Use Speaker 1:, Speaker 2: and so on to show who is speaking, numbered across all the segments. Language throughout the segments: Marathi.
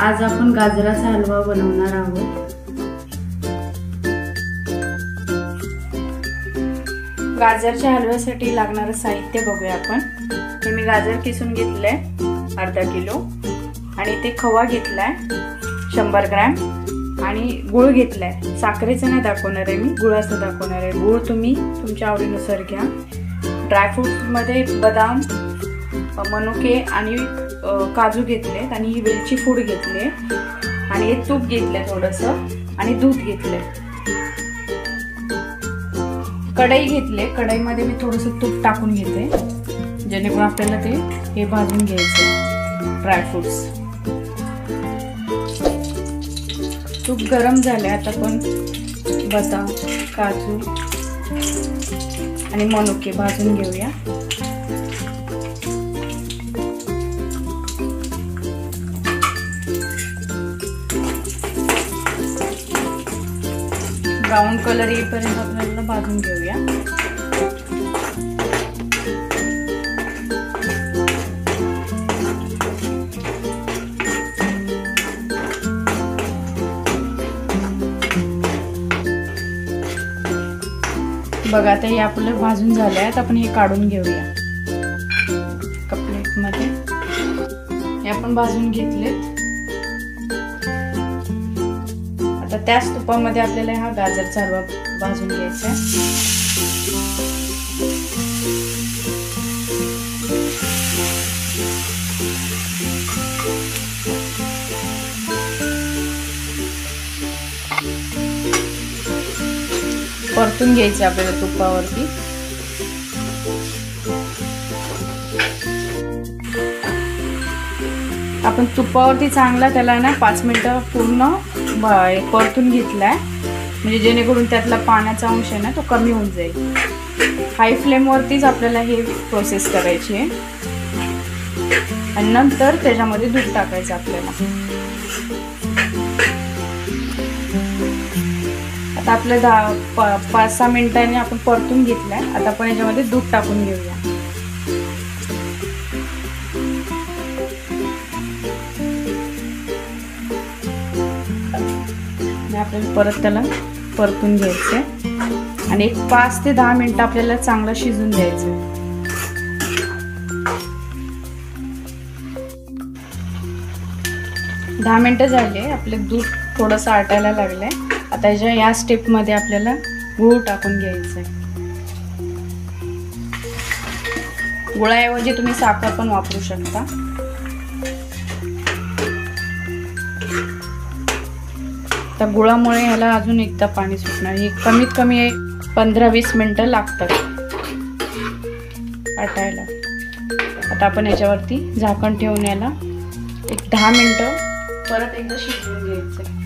Speaker 1: आज आपण गाजराचा हलवा बनवणार आहोत। गाजरच्या हलव्यासाठी लागणारे साहित्य बघूया आपण। हे मी गाजर किसून घेतले अर्धा किलो आणि ते खवा घेतलाय 100 ग्रॅम आणि गुळ घेतलाय। साखरेचं नाही दाखवणार आहे मी, गुळाचं दाखवणार आहे। गुळ तुम्ही तुमच्या आवडीनुसार घ्या। ड्रायफ्रूट्स मध्ये बदाम, मनुके आणि काजू घेतले आणि ही वेलची पूड घेतली आणि हे तूप घेतले थोडंसं आणि दूध घेतले। कढई घेतले, कढईमध्ये मी थोडंसं तूप टाकून घेते जेणेकरून आपल्याला ते हे भाजून घ्यायचे ड्रायफ्रूट्स। तूप गरम झाले, आता आपण बदाम, काजू आणि मनुके भाजून घेऊया। ब्राउन कलर येईपर्यंत आपल्याला भाजून घेऊया। बघा आता हे आपलं भाजून झाले आहेत, आपण हे काढून घेऊया प्लेट मध्ये। हे आपण भाजून घेतलेत। आता त्याच तुपामध्ये आपल्याला हा गाजरचा हलवा भाजून घ्यायचा आहे। परतून घ्यायचे आपल्याला तुपावरती। आपण तुपावरती चांगला त्याला ना 5 मिनिटं पूर्ण परतून घेतलाय, म्हणजे जेणेकरून त्यातला पाण्याचा अंश आहे ना तो कमी होऊन जाईल। हाय फ्लेम वरतीच आपल्याला हे प्रोसेस करायची आहे आणि नंतर त्याच्यामध्ये दूध टाकायचं आपल्याला। आता आपल्या 5-6 मिनिटांनी आपण परतून घेतलाय। आता आपण याच्यामध्ये दूध टाकून घेऊया। आपल्याला परत त्याला परतून घ्यायचंय आणि 5 ते 10 मिनिटं आपल्याला चांगलं शिजून द्यायचं। 10 मिनिटं झाले, आपलं दूध थोडंसं आटायला लागलंय। आता या स्टेप मध्ये आपल्याला गूळ टाकून घ्यायचंय। गुळाऐवजी तुम्ही साखर पण वापरू शकता। तर गुळामुळे ह्याला अजून एकदा पाणी सुटणार। हे कमीत कमी 15-20 मिनिटं लागतात आटायला। आता आपण याच्यावरती झाकण ठेवून याला 10 मिनिटं परत एकदा शिजवून घ्यायचं।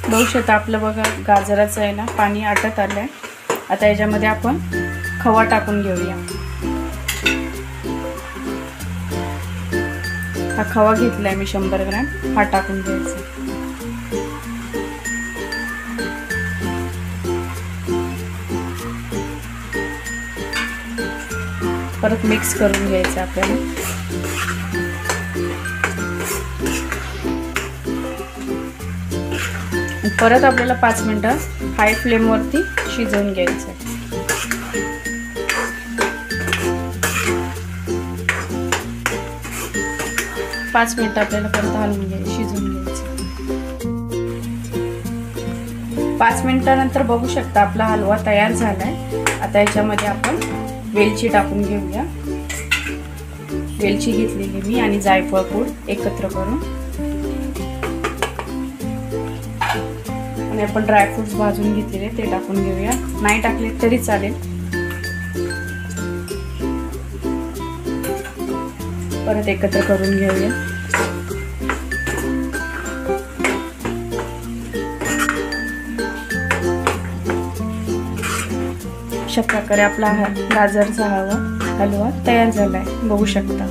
Speaker 1: बघू शकता आपलं बघा गाजराचं आहे ना पाणी आटत आलंय। आता याच्यामध्ये आपण खवा टाकून घेऊया। हा खवा घेतलाय मी 100 ग्रॅम, हा टाकून घ्यायचा। परत मिक्स करून घ्यायचं आपल्याला। परत आपल्याला 5 मिनिटं हाय फ्लेम वरती शिजवून घ्यायचं। 5 मिनिटं आपल्याला परत हलवून घ्यायचं, शिजवून घ्यायचं। 5 मिनिटानंतर बघू शकता आपला हलवा तयार झालाय। आता याच्यामध्ये आपण वेलची टाकून घेऊया। वेलची घेतलेली मी आणि जायफळ पूड एकत्र करून, आणि आपण ड्रायफ्रुट्स भाजून घेतलेले ते टाकून घेऊया। नाही टाकले तरी चालेल। परत एकत्र करून घेऊया। अशा प्रकारे आपला गाजरचा हलवा तयार झालाय, बघू शकता।